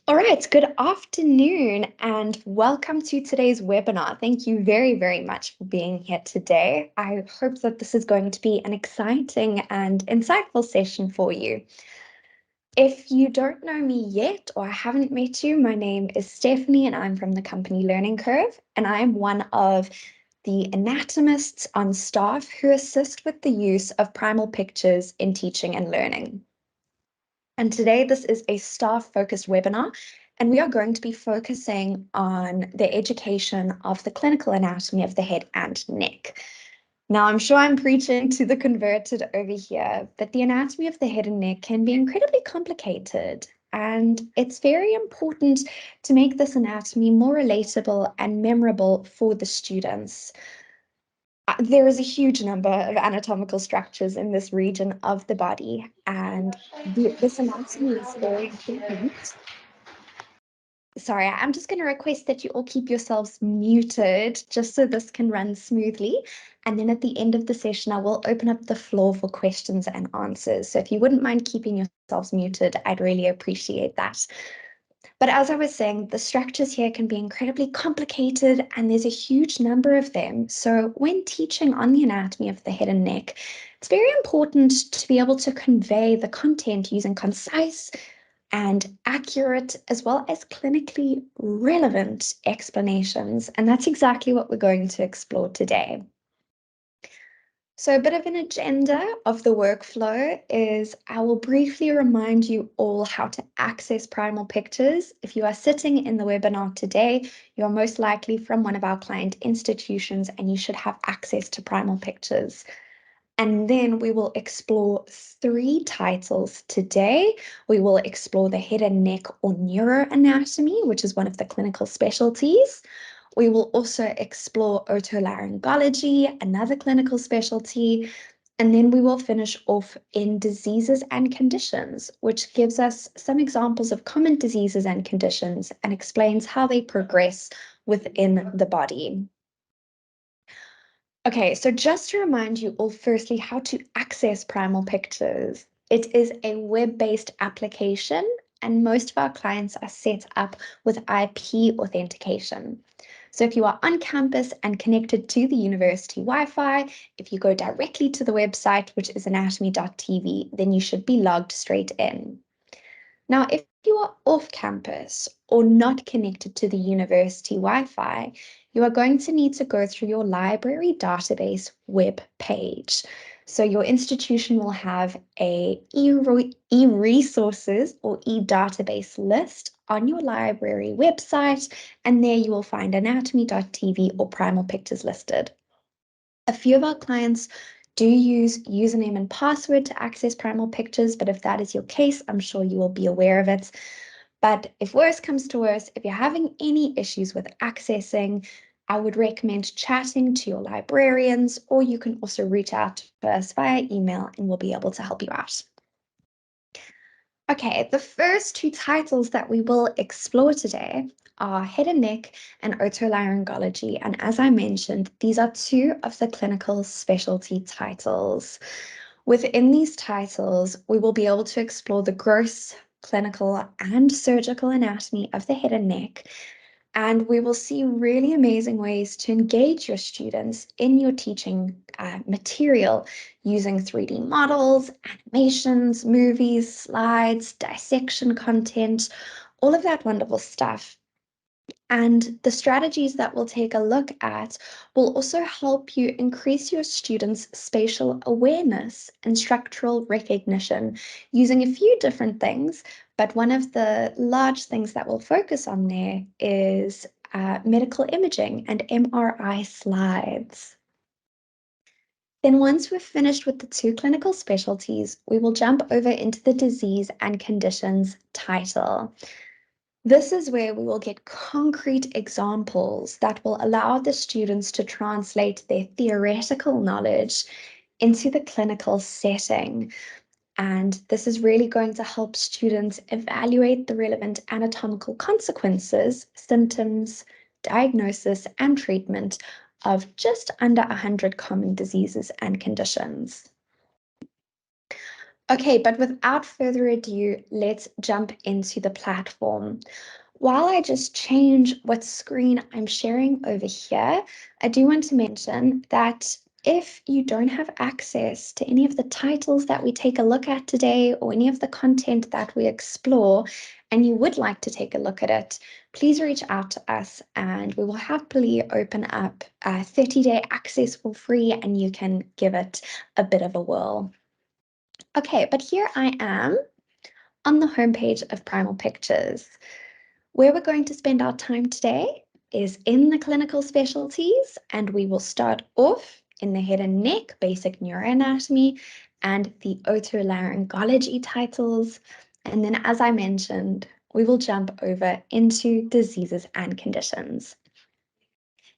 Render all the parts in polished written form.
All right, good afternoon and welcome to today's webinar. Thank you very, very much for being here today. I hope that this is going to be an exciting and insightful session for you. If you don't know me yet or I haven't met you, my name is Stephanie and I'm from the company Learning Curve, and I'm one of the anatomists on staff who assist with the use of Primal Pictures in teaching and learning. And today this is a staff-focused webinar, and we are going to be focusing on the education of the clinical anatomy of the head and neck. Now, I'm sure I'm preaching to the converted over here, but the anatomy of the head and neck can be incredibly complicated, and it's very important to make this anatomy more relatable and memorable for the students. There is a huge number of anatomical structures in this region of the body, and this anatomy is very important. Sorry, I'm just going to request that you all keep yourselves muted just so this can run smoothly. And then at the end of the session, I will open up the floor for questions and answers. So if you wouldn't mind keeping yourselves muted, I'd really appreciate that. But as I was saying, the structures here can be incredibly complicated and there's a huge number of them. So when teaching on the anatomy of the head and neck, it's very important to be able to convey the content using concise and accurate as well as clinically relevant explanations. And that's exactly what we're going to explore today. So a bit of an agenda of the workflow is I will briefly remind you all how to access Primal Pictures. If you are sitting in the webinar today, you're most likely from one of our client institutions and you should have access to Primal Pictures. And then we will explore 3 titles today. We will explore the head and neck or neuroanatomy, which is one of the clinical specialties. We will also explore otolaryngology, another clinical specialty, and then we will finish off in diseases and conditions, which gives us some examples of common diseases and conditions and explains how they progress within the body. Okay, so just to remind you all firstly how to access Primal Pictures. It is a web-based application and most of our clients are set up with IP authentication. So if you are on campus and connected to the university Wi-Fi, if you go directly to the website, which is anatomy.tv, then you should be logged straight in. Now, if you are off campus or not connected to the university Wi-Fi, you are going to need to go through your library database web page. So your institution will have a e-resources or e-database list on your library website, and there you will find anatomy.tv or Primal Pictures listed. A few of our clients do use username and password to access Primal Pictures, but if that is your case, I'm sure you will be aware of it. But if worse comes to worse, if you're having any issues with accessing, I would recommend chatting to your librarians, or you can also reach out to us via email and we'll be able to help you out. Okay, the first 2 titles that we will explore today are head and neck and otolaryngology. And as I mentioned, these are 2 of the clinical specialty titles. Within these titles, we will be able to explore the gross, clinical, and surgical anatomy of the head and neck. And we will see really amazing ways to engage your students in your teaching material using 3D models, animations, movies, slides, dissection content, all of that wonderful stuff. And the strategies that we'll take a look at will also help you increase your students' spatial awareness and structural recognition using a few different things. But one of the large things that we'll focus on there is medical imaging and MRI slides. Then once we're finished with the 2 clinical specialties, we will jump over into the disease and conditions title. This is where we will get concrete examples that will allow the students to translate their theoretical knowledge into the clinical setting. And this is really going to help students evaluate the relevant anatomical consequences, symptoms, diagnosis, and treatment of just under 100 common diseases and conditions. Okay, but without further ado, let's jump into the platform. While I just change what screen I'm sharing over here, I do want to mention that if you don't have access to any of the titles that we take a look at today or any of the content that we explore, and you would like to take a look at it, please reach out to us and we will happily open up a 30-day access for free and you can give it a bit of a whirl. Okay, but here I am on the homepage of Primal Pictures. Where we're going to spend our time today is in the clinical specialties, and we will start off in the head and neck, basic neuroanatomy, and the otolaryngology titles. And then, as I mentioned, we will jump over into diseases and conditions.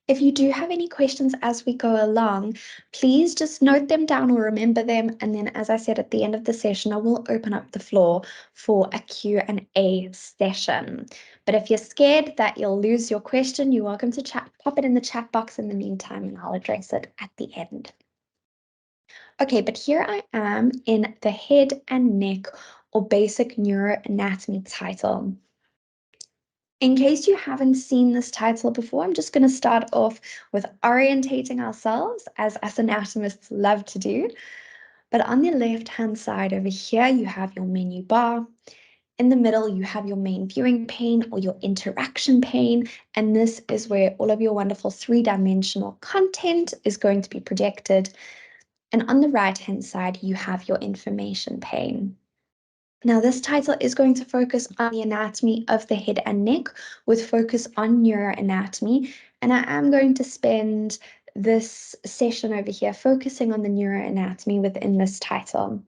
If you do have any questions as we go along, please just note them down or remember them. And then, as I said, at the end of the session, I will open up the floor for a Q&A session. But if you're scared that you'll lose your question, you're welcome to pop it in the chat box in the meantime, and I'll address it at the end. Okay, but here I am in the head and neck or basic neuroanatomy title. In case you haven't seen this title before, I'm just going to start off with orientating ourselves, as us anatomists love to do. But on the left-hand side over here, you have your menu bar. In the middle, you have your main viewing pane or your interaction pane, and this is where all of your wonderful three-dimensional content is going to be projected. And on the right-hand side, you have your information pane. Now, this title is going to focus on the anatomy of the head and neck with focus on neuroanatomy. And I am going to spend this session over here focusing on the neuroanatomy within this title.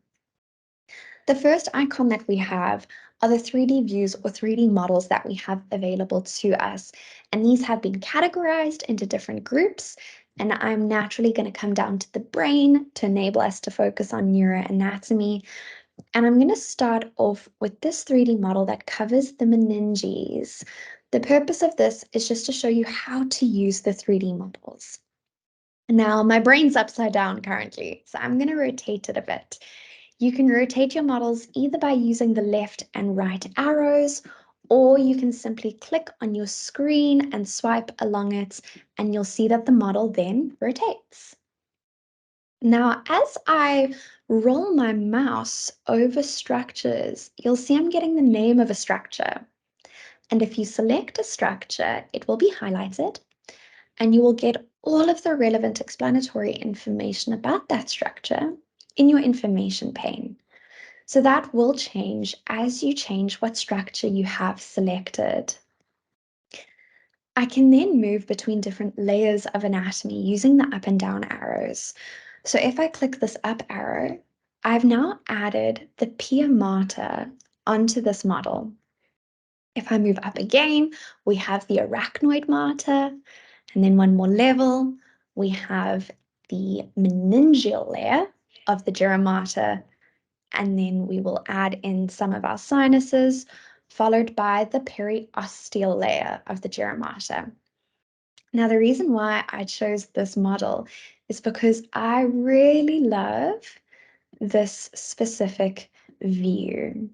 The first icon that we have are the 3D views or 3D models that we have available to us. And these have been categorized into different groups. And I'm naturally going to come down to the brain to enable us to focus on neuroanatomy. And I'm going to start off with this 3D model that covers the meninges. The purpose of this is just to show you how to use the 3D models. Now, my brain's upside down currently, so I'm going to rotate it a bit. You can rotate your models either by using the left and right arrows, or you can simply click on your screen and swipe along it, and you'll see that the model then rotates. Now, as I roll my mouse over structures, you'll see I'm getting the name of a structure. And if you select a structure, it will be highlighted and you will get all of the relevant explanatory information about that structure in your information pane. So that will change as you change what structure you have selected. I can then move between different layers of anatomy using the up and down arrows. So if I click this up arrow, I've now added the pia mater onto this model. If I move up again, we have the arachnoid mater, and then one more level, we have the meningeal layer of the dura mater, and then we will add in some of our sinuses, followed by the periosteal layer of the dura mater. Now, the reason why I chose this model is because I really love this specific view.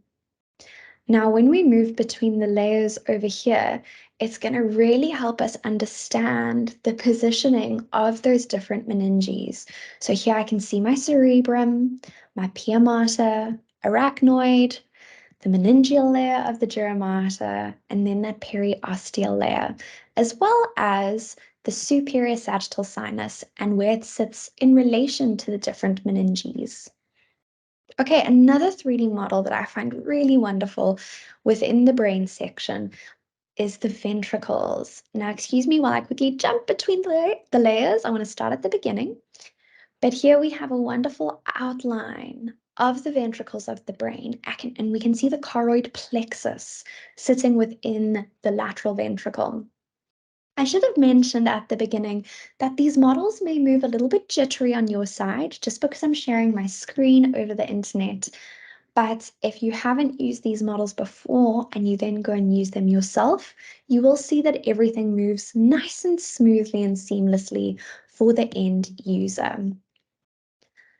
Now, when we move between the layers over here, it's going to really help us understand the positioning of those different meninges. So here I can see my cerebrum, my pia mater, arachnoid, the meningeal layer of the dura mater, and then that periosteal layer, as well as the superior sagittal sinus and where it sits in relation to the different meninges. Okay, another 3D model that I find really wonderful within the brain section is the ventricles. Now, excuse me while I quickly jump between the layers. I want to start at the beginning. But here we have a wonderful outline of the ventricles of the brain, and we can see the choroid plexus sitting within the lateral ventricle. I should have mentioned at the beginning that these models may move a little bit jittery on your side just because I'm sharing my screen over the internet. But if you haven't used these models before and you then go and use them yourself, you will see that everything moves nice and smoothly and seamlessly for the end user.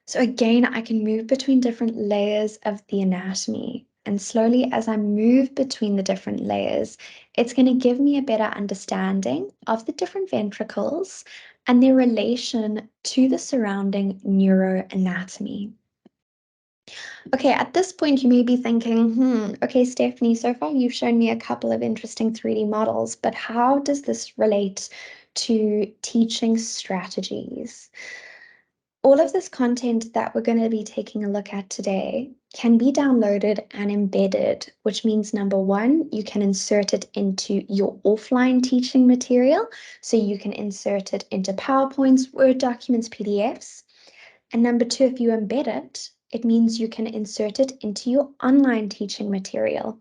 So again, I can move between different layers of the anatomy. And slowly, as I move between the different layers, it's going to give me a better understanding of the different ventricles and their relation to the surrounding neuroanatomy. Okay, at this point, you may be thinking, okay, Stephanie, so far you've shown me a couple of interesting 3D models, but how does this relate to teaching strategies? All of this content that we're going to be taking a look at today can be downloaded and embedded, which means number one, you can insert it into your offline teaching material. So you can insert it into PowerPoints, Word documents, PDFs. And number two, if you embed it, it means you can insert it into your online teaching material.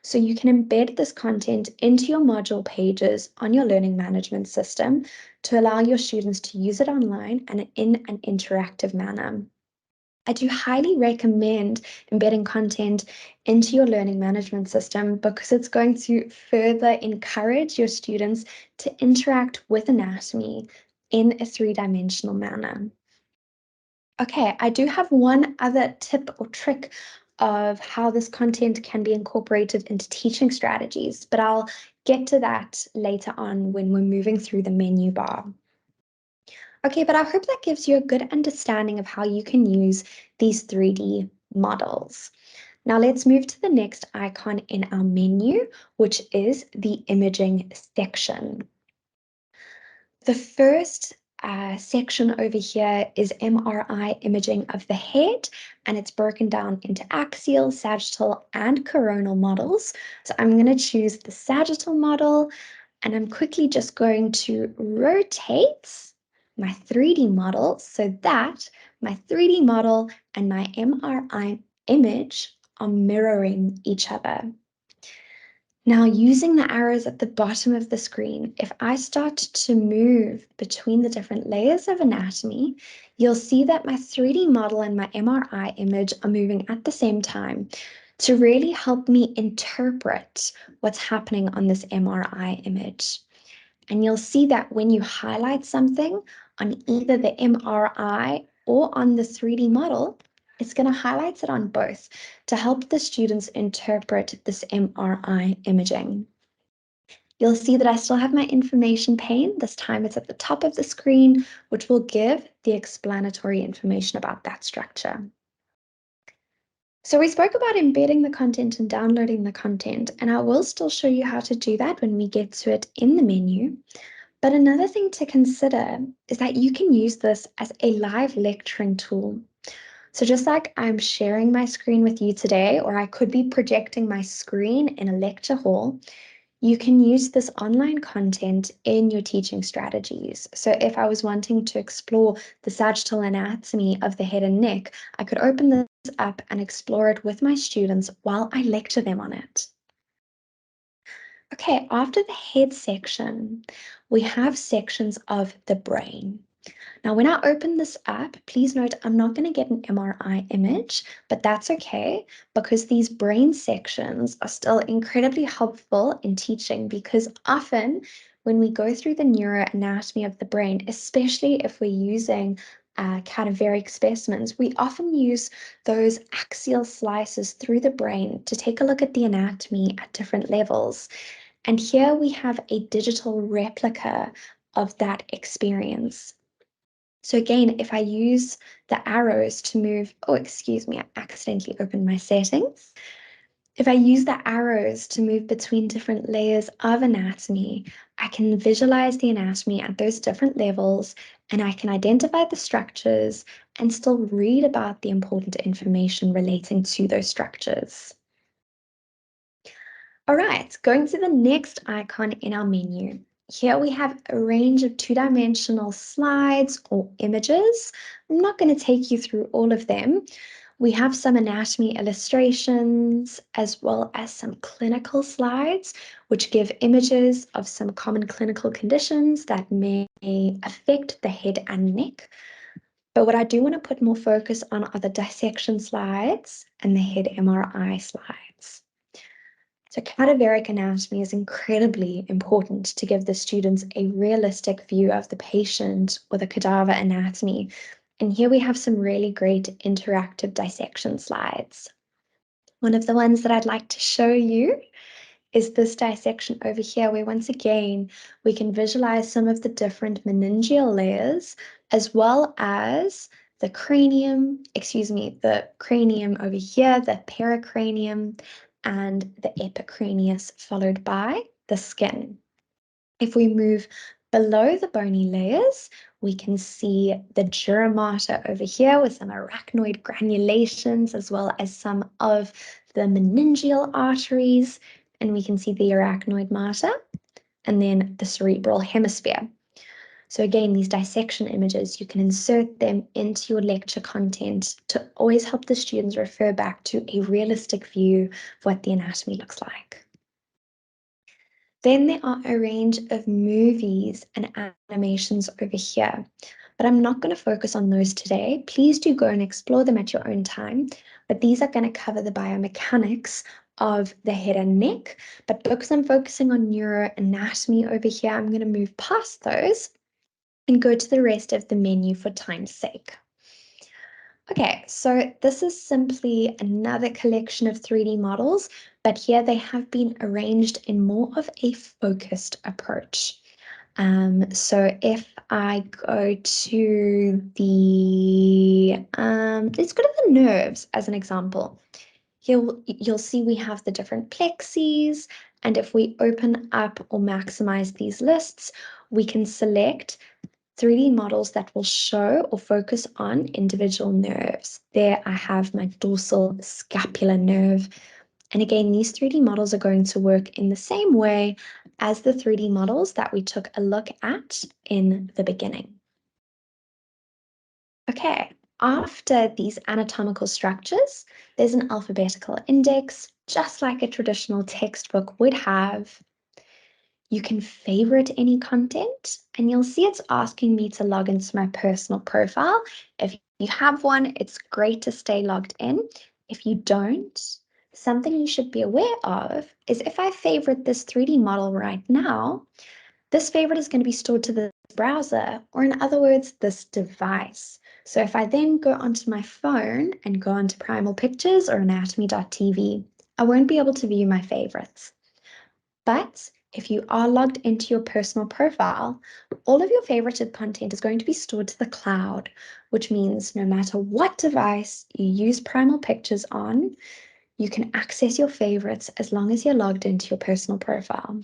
So you can embed this content into your module pages on your learning management system to allow your students to use it online and in an interactive manner. I do highly recommend embedding content into your learning management system because it's going to further encourage your students to interact with anatomy in a three-dimensional manner. Okay, I do have one other tip or trick of how this content can be incorporated into teaching strategies, but I'll get to that later on when we're moving through the menu bar. Okay, but I hope that gives you a good understanding of how you can use these 3D models. Now let's move to the next icon in our menu, which is the imaging section. The first section over here is MRI imaging of the head, and it's broken down into axial, sagittal, and coronal models. So I'm going to choose the sagittal model, and I'm quickly just going to rotate my 3D model so that my 3D model and my MRI image are mirroring each other. Now, using the arrows at the bottom of the screen, if I start to move between the different layers of anatomy, you'll see that my 3D model and my MRI image are moving at the same time to really help me interpret what's happening on this MRI image. And you'll see that when you highlight something on either the MRI or on the 3D model, it's going to highlight it on both to help the students interpret this MRI imaging. You'll see that I still have my information pane. This time it's at the top of the screen, which will give the explanatory information about that structure. So we spoke about embedding the content and downloading the content, and I will still show you how to do that when we get to it in the menu. But another thing to consider is that you can use this as a live lecturing tool. So just like I'm sharing my screen with you today, or I could be projecting my screen in a lecture hall, you can use this online content in your teaching strategies. So if I was wanting to explore the sagittal anatomy of the head and neck, I could open this up and explore it with my students while I lecture them on it. Okay, after the head section, we have sections of the brain. Now, when I open this up, please note I'm not going to get an MRI image, but that's okay because these brain sections are still incredibly helpful in teaching because often when we go through the neuroanatomy of the brain, especially if we're using cadaveric specimens, we often use those axial slices through the brain to take a look at the anatomy at different levels. And here we have a digital replica of that experience. So again, if I use the arrows to move, oh, excuse me, I accidentally opened my settings. If I use the arrows to move between different layers of anatomy, I can visualize the anatomy at those different levels, and I can identify the structures and still read about the important information relating to those structures. All right, going to the next icon in our menu. Here we have a range of two-dimensional slides or images. I'm not going to take you through all of them. We have some anatomy illustrations as well as some clinical slides, which give images of some common clinical conditions that may affect the head and neck. But what I do want to put more focus on are the dissection slides and the head MRI slides. So cadaveric anatomy is incredibly important to give the students a realistic view of the patient or the cadaver anatomy And here we have some really great interactive dissection slides. One of the ones that I'd like to show you is this dissection over here, where once again, we can visualize some of the different meningeal layers, as well as the cranium over here, the pericranium, and the epicranius, followed by the skin. If we move below the bony layers, we can see the dura mater over here with some arachnoid granulations, as well as some of the meningeal arteries, and we can see the arachnoid mater, and then the cerebral hemisphere. So again, these dissection images, you can insert them into your lecture content to always help the students refer back to a realistic view of what the anatomy looks like. Then there are a range of movies and animations over here, but I'm not going to focus on those today. Please do go and explore them at your own time, but these are going to cover the biomechanics of the head and neck. But because I'm focusing on neuroanatomy over here, I'm going to move past those and go to the rest of the menu for time's sake. Okay, so this is simply another collection of 3D models, but here they have been arranged in more of a focused approach. So if I go to let's go to the nerves as an example. Here you'll see we have the different plexes, and if we open up or maximize these lists, we can select 3D models that will show or focus on individual nerves. There I have my dorsal scapular nerve. And again, these 3D models are going to work in the same way as the 3D models that we took a look at in the beginning. Okay, after these anatomical structures, there's an alphabetical index, just like a traditional textbook would have. You can favorite any content, and you'll see it's asking me to log into my personal profile. If you have one, it's great to stay logged in. If you don't, something you should be aware of is if I favorite this 3D model right now, this favorite is going to be stored to the browser, or in other words, this device. So if I then go onto my phone and go onto Primal Pictures or anatomy.tv, I won't be able to view my favorites. But if you are logged into your personal profile, all of your favorited content is going to be stored to the cloud, which means no matter what device you use Primal Pictures on, you can access your favorites as long as you're logged into your personal profile.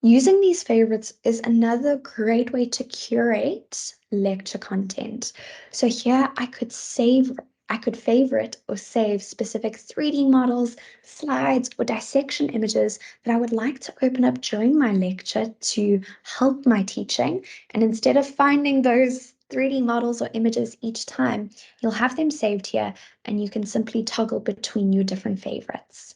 Using these favorites is another great way to curate lecture content. So here I could favorite or save specific 3D models, slides, or dissection images that I would like to open up during my lecture to help my teaching. And instead of finding those 3D models or images each time, you'll have them saved here and you can simply toggle between your different favorites.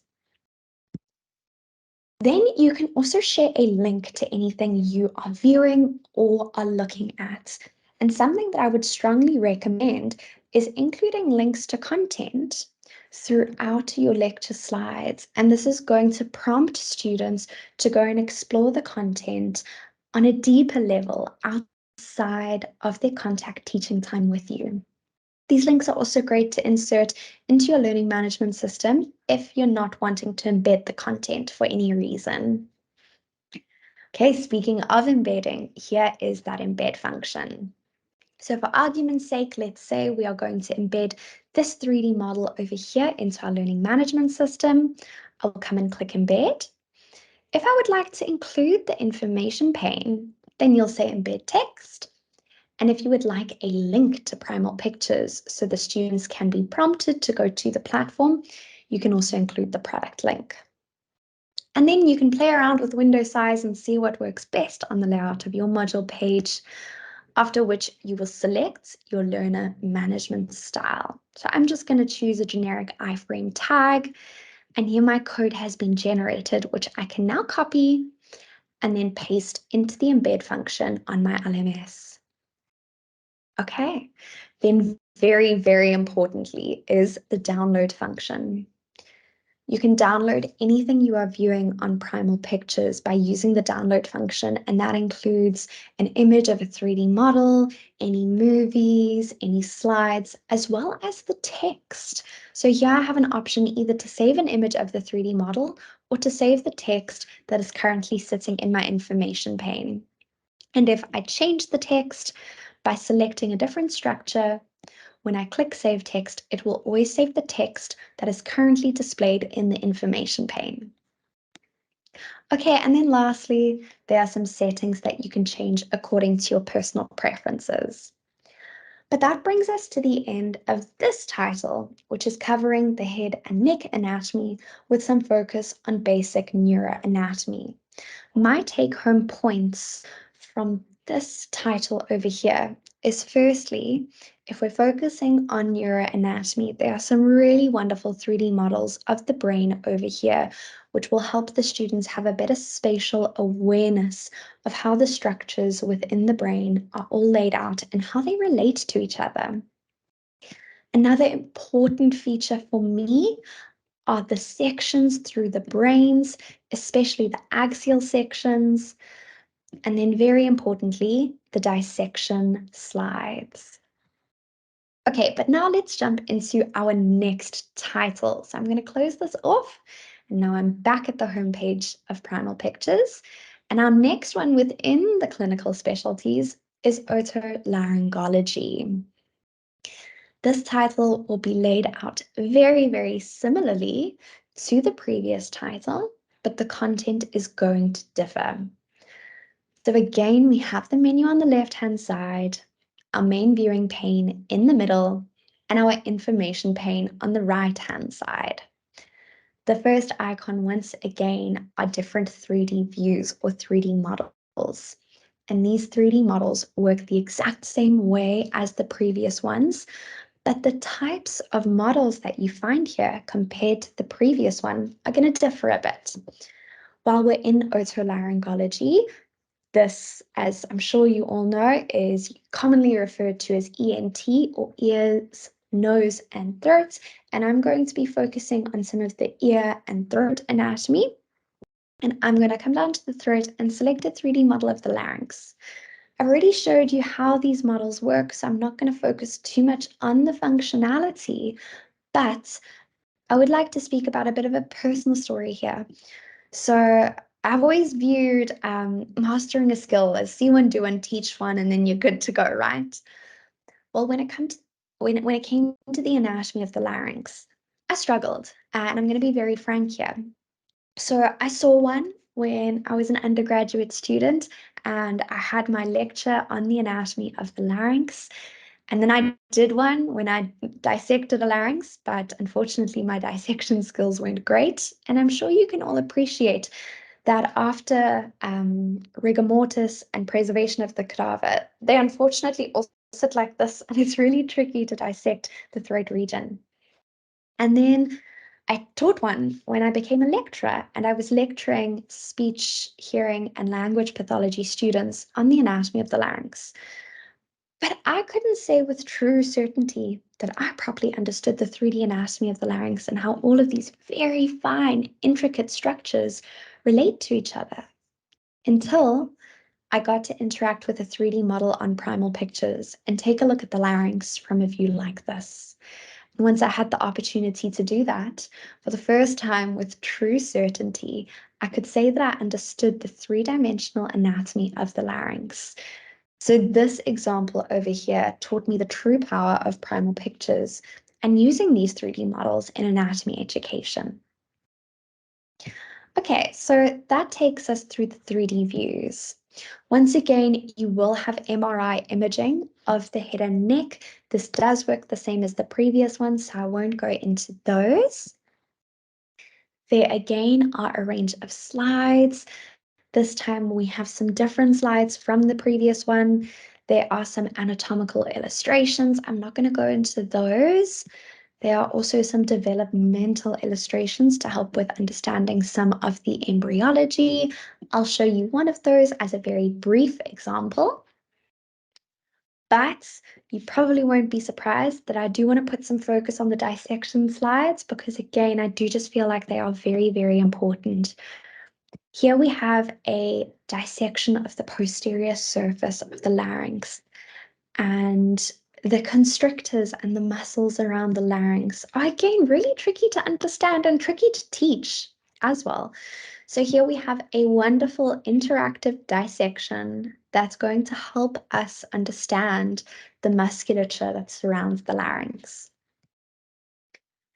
Then you can also share a link to anything you are viewing or are looking at. And something that I would strongly recommend is including links to content throughout your lecture slides. And this is going to prompt students to go and explore the content on a deeper level outside of their contact teaching time with you. These links are also great to insert into your learning management system if you're not wanting to embed the content for any reason. Okay, speaking of embedding, here is that embed function. So for argument's sake, let's say we are going to embed this 3D model over here into our learning management system. I'll come and click embed. If I would like to include the information pane, then you'll say embed text. And if you would like a link to Primal Pictures so the students can be prompted to go to the platform, you can also include the product link. And then you can play around with window size and see what works best on the layout of your module page, after which you will select your learner management style. So I'm just going to choose a generic iframe tag, and here my code has been generated, which I can now copy and then paste into the embed function on my LMS. Okay, then very, very importantly is the download function. You can download anything you are viewing on Primal Pictures by using the download function, and that includes an image of a 3D model, any movies, any slides, as well as the text. So here I have an option either to save an image of the 3D model or to save the text that is currently sitting in my information pane. And if I change the text by selecting a different structure, when I click Save Text, it will always save the text that is currently displayed in the information pane. Okay, and then lastly, there are some settings that you can change according to your personal preferences. But that brings us to the end of this title, which is covering the head and neck anatomy with some focus on basic neuroanatomy. My take-home points from this title over here is firstly, if we're focusing on neuroanatomy, there are some really wonderful 3D models of the brain over here, which will help the students have a better spatial awareness of how the structures within the brain are all laid out and how they relate to each other. Another important feature for me are the sections through the brains, especially the axial sections, and then very importantly, the dissection slides. Okay, but now let's jump into our next title. So I'm going to close this off, and now I'm back at the homepage of Primal Pictures. And our next one within the clinical specialties is otolaryngology. This title will be laid out very, very similarly to the previous title, but the content is going to differ. So again, we have the menu on the left-hand side, our main viewing pane in the middle, and our information pane on the right-hand side. The first icon, once again, are different 3D views or 3D models. And these 3D models work the exact same way as the previous ones, but the types of models that you find here compared to the previous one are going to differ a bit. While we're in otolaryngology, this, as I'm sure you all know, is commonly referred to as ENT, or ears, nose, and throat. And I'm going to be focusing on some of the ear and throat anatomy. And I'm going to come down to the throat and select a 3D model of the larynx. I already showed you how these models work, so I'm not going to focus too much on the functionality, but I would like to speak about a bit of a personal story here. So I've always viewed mastering a skill as see one, do one, teach one, and then you're good to go, right? Well, when it came to the anatomy of the larynx, I struggled, and I'm going to be very frank here. So I saw one when I was an undergraduate student, and I had my lecture on the anatomy of the larynx. And then I did one when I dissected a larynx, but unfortunately my dissection skills weren't great. And I'm sure you can all appreciate that after rigor mortis and preservation of the cadaver, they unfortunately all sit like this, and it's really tricky to dissect the throat region. And then I taught one when I became a lecturer, and I was lecturing speech, hearing, and language pathology students on the anatomy of the larynx. But I couldn't say with true certainty that I properly understood the 3D anatomy of the larynx and how all of these very fine, intricate structures relate to each other until I got to interact with a 3D model on Primal Pictures and take a look at the larynx from a view like this. And once I had the opportunity to do that, for the first time with true certainty, I could say that I understood the three-dimensional anatomy of the larynx. So this example over here taught me the true power of Primal Pictures and using these 3D models in anatomy education. Okay, so that takes us through the 3D views. Once again, you will have MRI imaging of the head and neck. This does work the same as the previous one, so I won't go into those. There again are a range of slides. This time we have some different slides from the previous one. There are some anatomical illustrations. I'm not going to go into those. There are also some developmental illustrations to help with understanding some of the embryology. I'll show you one of those as a very brief example. But you probably won't be surprised that I do want to put some focus on the dissection slides because, again, I do just feel like they are very, very important. Here we have a dissection of the posterior surface of the larynx, and the constrictors and the muscles around the larynx are, again, really tricky to understand and tricky to teach as well. So here we have a wonderful interactive dissection that's going to help us understand the musculature that surrounds the larynx.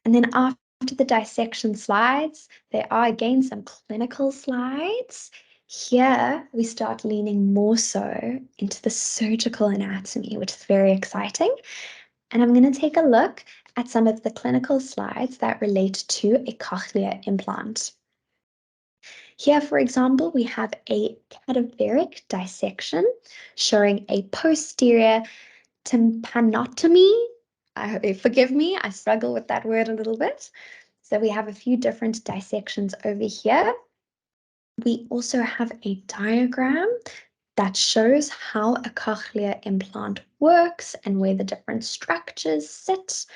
And then after the dissection slides, there are again some clinical slides. Here we start leaning more so into the surgical anatomy, which is very exciting. And I'm going to take a look at some of the clinical slides that relate to a cochlear implant. Here, for example, we have a cadaveric dissection showing a posterior tympanotomy. Forgive me, I struggle with that word a little bit. So we have a few different dissections over here. We also have a diagram that shows how a cochlear implant works and where the different structures sit.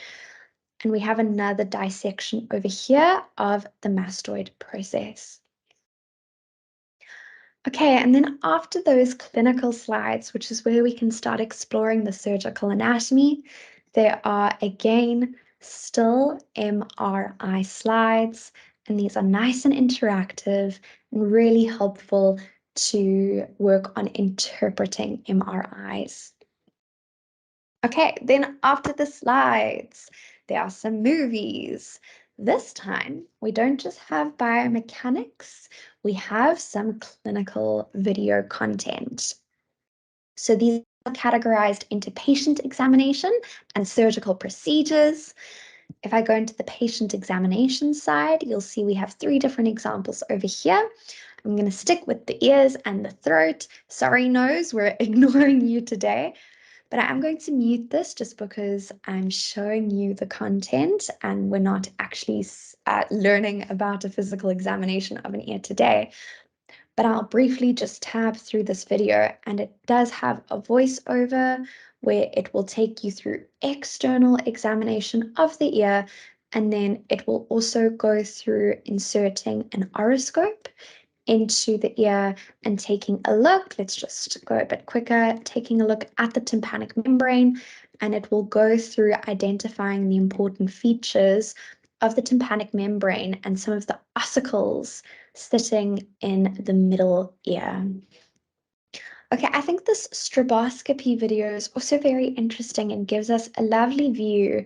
And we have another dissection over here of the mastoid process. Okay, and then after those clinical slides, which is where we can start exploring the surgical anatomy, there are again still MRI slides, and these are nice and interactive and really helpful to work on interpreting MRIs. Okay, then after the slides, there are some movies. This time, we don't just have biomechanics, we have some clinical video content. So these are categorized into patient examination and surgical procedures. If I go into the patient examination side, you'll see we have 3 different examples over here. I'm going to stick with the ears and the throat. Sorry, nose, we're ignoring you today. But I'm going to mute this just because I'm showing you the content and we're not actually learning about a physical examination of an ear today. But I'll briefly just tab through this video, and it does have a voiceover where it will take you through external examination of the ear, and then it will also go through inserting an otoscope into the ear and taking a look. Let's just go a bit quicker, taking a look at the tympanic membrane, and it will go through identifying the important features of the tympanic membrane and some of the ossicles sitting in the middle ear. Okay, I think this stroboscopy video is also very interesting and gives us a lovely view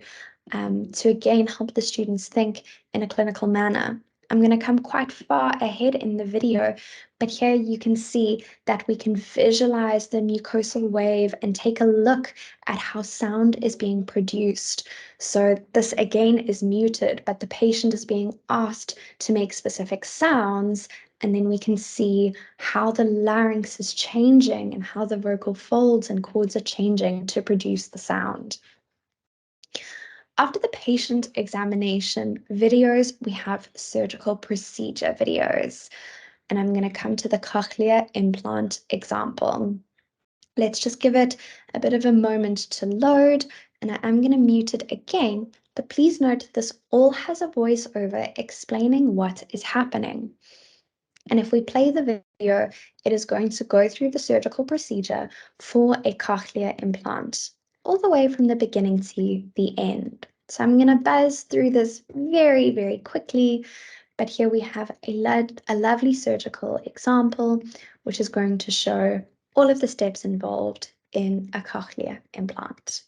to again help the students think in a clinical manner. I'm going to come quite far ahead in the video, but here you can see that we can visualize the mucosal wave and take a look at how sound is being produced. So this again is muted, but the patient is being asked to make specific sounds, and then we can see how the larynx is changing and how the vocal folds and cords are changing to produce the sound. After the patient examination videos, we have surgical procedure videos. And I'm going to come to the cochlear implant example. Let's just give it a bit of a moment to load, and I am going to mute it again, but please note this all has a voiceover explaining what is happening. And if we play the video, it is going to go through the surgical procedure for a cochlear implant, all the way from the beginning to the end. So I'm going to buzz through this very, very quickly, but here we have a lovely surgical example, which is going to show all of the steps involved in a cochlear implant.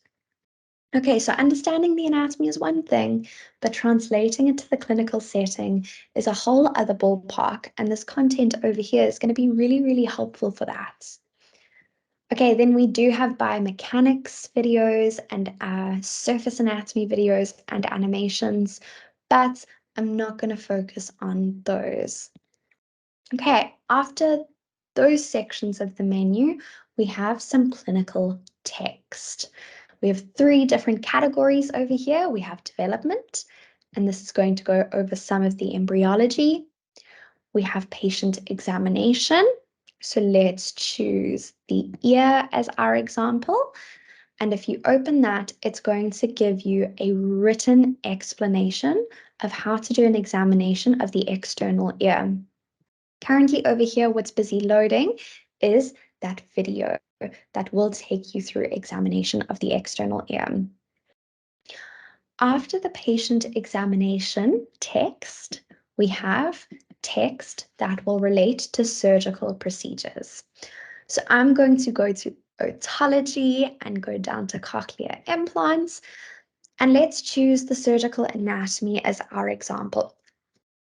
Okay, so understanding the anatomy is one thing, but translating it to the clinical setting is a whole other ballpark, and this content over here is going to be really, really helpful for that. Okay, then we do have biomechanics videos and surface anatomy videos and animations, but I'm not going to focus on those. Okay, after those sections of the menu, we have some clinical text. We have 3 different categories over here. We have development, and this is going to go over some of the embryology. We have patient examination. So let's choose the ear as our example. And if you open that, it's going to give you a written explanation of how to do an examination of the external ear. Currently over here, what's busy loading is that video that will take you through examination of the external ear. After the patient examination text, we have text that will relate to surgical procedures. So I'm going to go to otology and go down to cochlear implants. And let's choose the surgical anatomy as our example.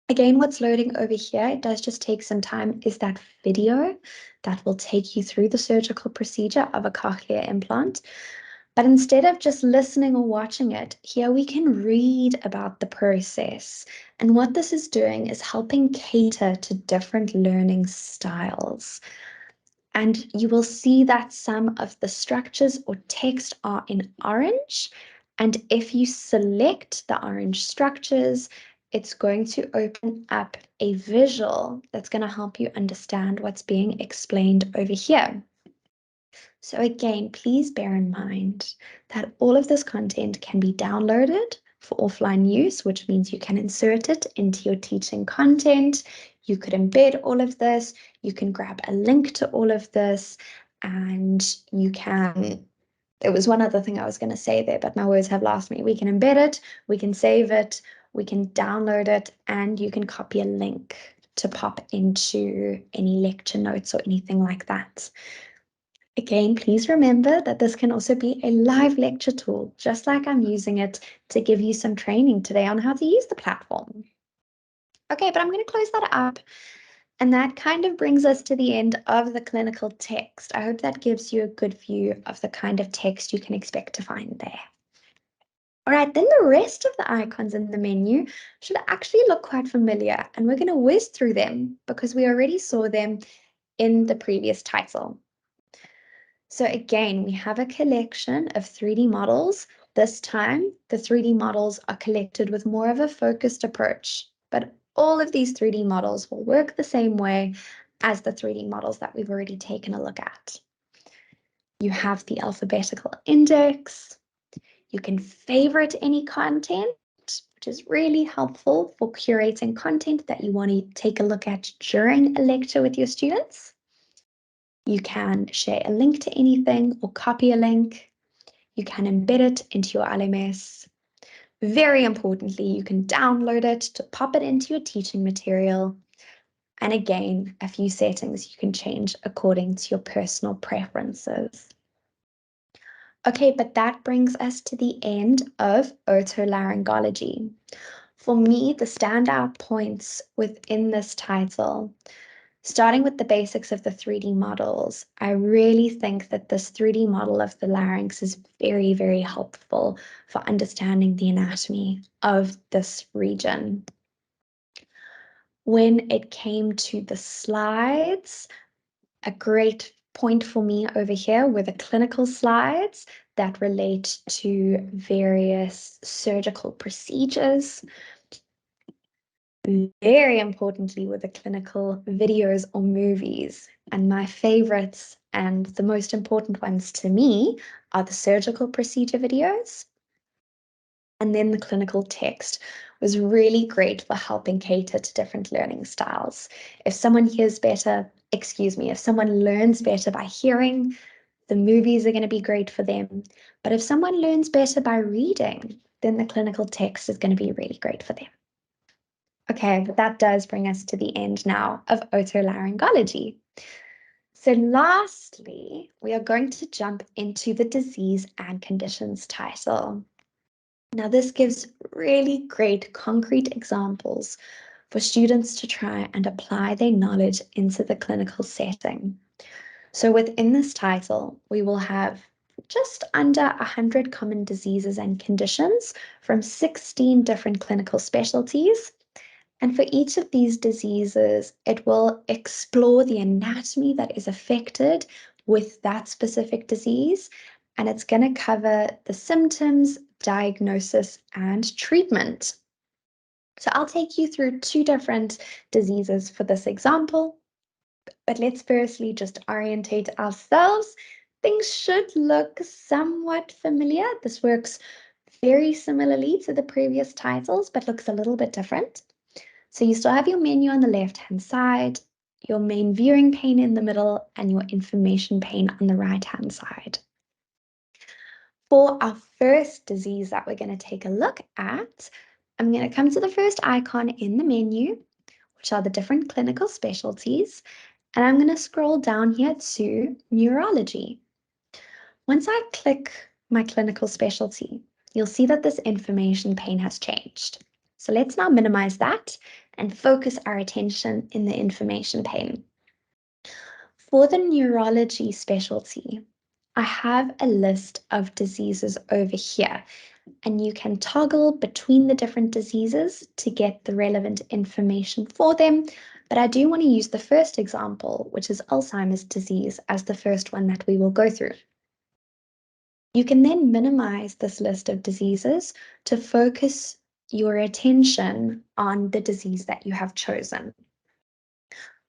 Again, what's loading over here, it does just take some time, is that video that will take you through the surgical procedure of a cochlear implant. But instead of just listening or watching it, here we can read about the process. And what this is doing is helping cater to different learning styles. And you will see that some of the structures or text are in orange. And if you select the orange structures, it's going to open up a visual that's going to help you understand what's being explained over here. So again, please bear in mind that all of this content can be downloaded for offline use, which means you can insert it into your teaching content. You could embed all of this. You can grab a link to all of this, and you can, there was one other thing I was going to say there, but my words have lost me. We can embed it, we can save it, we can download it, and you can copy a link to pop into any lecture notes or anything like that. Again, please remember that this can also be a live lecture tool, just like I'm using it to give you some training today on how to use the platform. Okay, but I'm going to close that up. And that kind of brings us to the end of the clinical text. I hope that gives you a good view of the kind of text you can expect to find there. All right, then the rest of the icons in the menu should actually look quite familiar, and we're going to whiz through them because we already saw them in the previous title. So again, we have a collection of 3D models. This time, the 3D models are collected with more of a focused approach, but all of these 3D models will work the same way as the 3D models that we've already taken a look at. You have the alphabetical index. You can favorite any content, which is really helpful for curating content that you want to take a look at during a lecture with your students. You can share a link to anything or copy a link. You can embed it into your LMS. Very importantly, you can download it to pop it into your teaching material. And again, a few settings you can change according to your personal preferences. Okay, but that brings us to the end of otolaryngology. For me, the standout points within this title, starting with the basics of the 3D models, I really think that this 3D model of the larynx is very, very helpful for understanding the anatomy of this region. When it came to the slides, a great point for me over here were the clinical slides that relate to various surgical procedures. Very importantly were the clinical videos or movies. And my favorites and the most important ones to me are the surgical procedure videos. And then the clinical text was really great for helping cater to different learning styles. If someone hears better, if someone learns better by hearing, the movies are going to be great for them. But if someone learns better by reading, then the clinical text is going to be really great for them. Okay, but that does bring us to the end now of otolaryngology. So lastly, we are going to jump into the disease and conditions title. Now, this gives really great concrete examples for students to try and apply their knowledge into the clinical setting. So within this title, we will have just under 100 common diseases and conditions from 16 different clinical specialties. And for each of these diseases, it will explore the anatomy that is affected with that specific disease. And it's going to cover the symptoms, diagnosis, and treatment. So I'll take you through 2 different diseases for this example. But let's firstly just orientate ourselves. things should look somewhat familiar. This works very similarly to the previous titles, but looks a little bit different. So you still have your menu on the left-hand side, your main viewing pane in the middle, and your information pane on the right-hand side. For our first disease that we're going to take a look at, I'm going to come to the first icon in the menu, which are the different clinical specialties, and I'm going to scroll down here to neurology. Once I click my clinical specialty, you'll see that this information pane has changed. So let's now minimize that and focus our attention in the information pane. For the neurology specialty, I have a list of diseases over here, and you can toggle between the different diseases to get the relevant information for them. But I do want to use the first example, which is Alzheimer's disease, as the first one that we will go through. You can then minimize this list of diseases to focus your attention on the disease that you have chosen.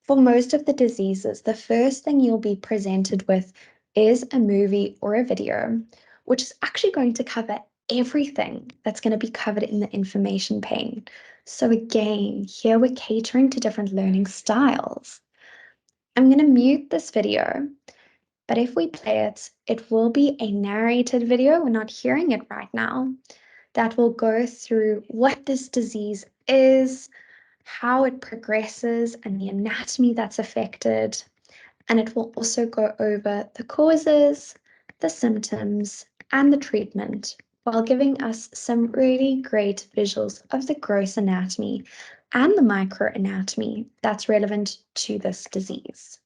For most of the diseases, the first thing you'll be presented with is a movie or a video, which is actually going to cover everything that's going to be covered in the information pane. So again, here we're catering to different learning styles. I'm going to mute this video, but if we play it, it will be a narrated video. We're not hearing it right now. That will go through what this disease is, how it progresses, and the anatomy that's affected. And it will also go over the causes, the symptoms, and the treatment, while giving us some really great visuals of the gross anatomy and the microanatomy that's relevant to this disease.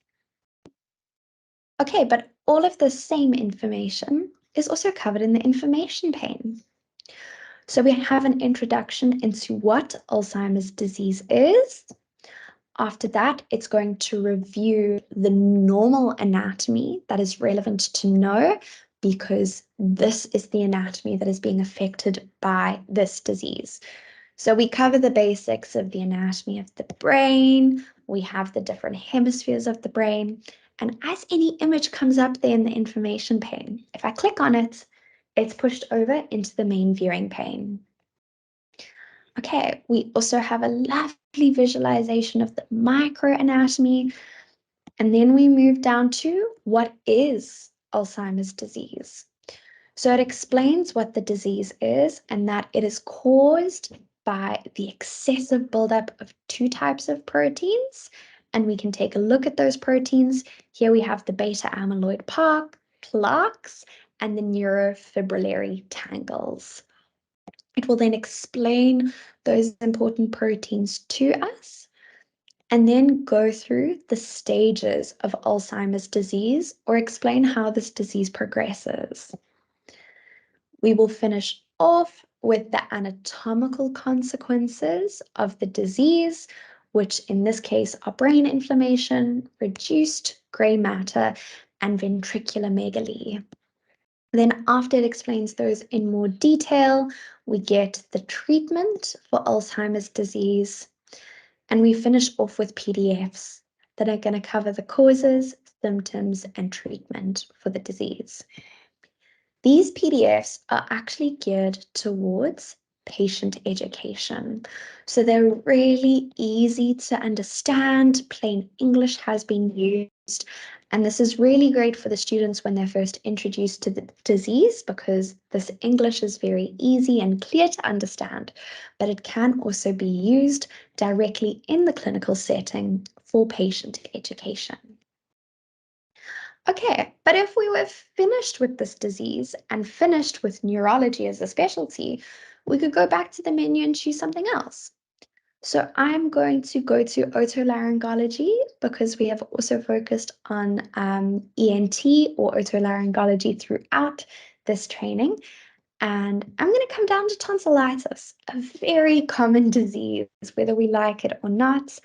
Okay, but all of the same information is also covered in the information pane. So we have an introduction into what Alzheimer's disease is. After that, it's going to review the normal anatomy that is relevant to know, because this is the anatomy that is being affected by this disease. So we cover the basics of the anatomy of the brain. We have the different hemispheres of the brain. And as any image comes up there in the information pane, if I click on it, it's pushed over into the main viewing pane. Okay, we also have a lovely visualization of the microanatomy. And then we move down to what is Alzheimer's disease. So it explains what the disease is and that it is caused by the excessive buildup of two types of proteins. And we can take a look at those proteins. Here we have the beta amyloid plaques and the neurofibrillary tangles. It will then explain those important proteins to us and then go through the stages of Alzheimer's disease or explain how this disease progresses. We will finish off with the anatomical consequences of the disease, which in this case are brain inflammation, reduced gray matter, and ventricular megaly. Then after it explains those in more detail, we get the treatment for Alzheimer's disease, and we finish off with PDFs that are going to cover the causes, symptoms, and treatment for the disease. These PDFs are actually geared towards patient education. So they're really easy to understand. Plain English has been used. And this is really great for the students when they're first introduced to the disease, because this English is very easy and clear to understand, but it can also be used directly in the clinical setting for patient education. Okay, but if we were finished with this disease and finished with neurology as a specialty, we could go back to the menu and choose something else. So I'm going to go to otolaryngology because we have also focused on ENT or otolaryngology throughout this training. And I'm going to come down to tonsillitis, a very common disease, whether we like it or not.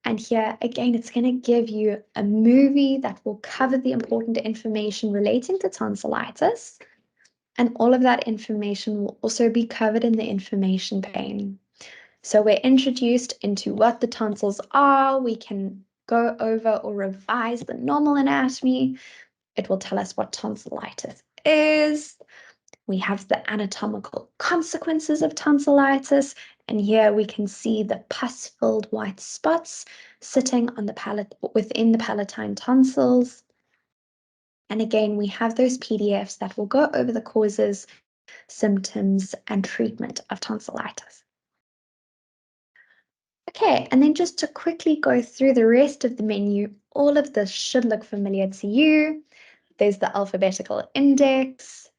And here, again, it's going to give you a movie that will cover the important information relating to tonsillitis. And all of that information will also be covered in the information pane. So we're introduced into what the tonsils are. We can go over or revise the normal anatomy. It will tell us what tonsillitis is. We have the anatomical consequences of tonsillitis, and here we can see the pus-filled white spots sitting on the palate within the palatine tonsils. And again, we have those PDFs that will go over the causes, symptoms, and treatment of tonsillitis. Okay, and then just to quickly go through the rest of the menu, all of this should look familiar to you. There's the alphabetical index.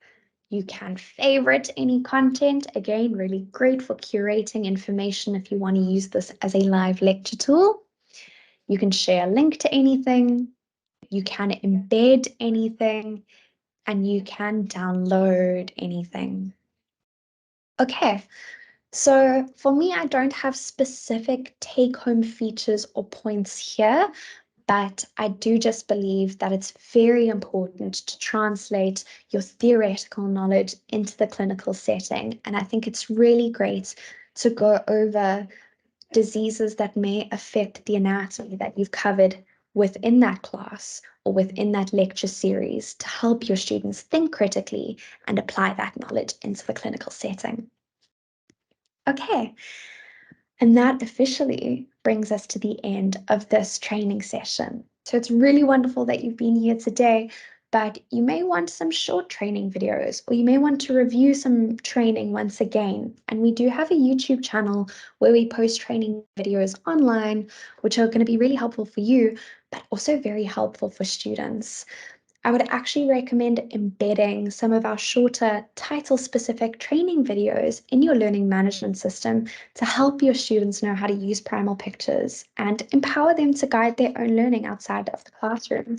You can favorite any content. Again, really great for curating information if you want to use this as a live lecture tool. You can share a link to anything. You can embed anything, and you can download anything. Okay, so for me, I don't have specific take-home features or points here, but I do just believe that it's very important to translate your theoretical knowledge into the clinical setting. And I think it's really great to go over diseases that may affect the anatomy that you've covered within that class or within that lecture series to help your students think critically and apply that knowledge into the clinical setting. Okay, and that officially brings us to the end of this training session. So it's really wonderful that you've been here today, but you may want some short training videos, or you may want to review some training once again. And we do have a YouTube channel where we post training videos online, which are going to be really helpful for you, but also very helpful for students. I would actually recommend embedding some of our shorter title-specific training videos in your learning management system to help your students know how to use Primal Pictures and empower them to guide their own learning outside of the classroom.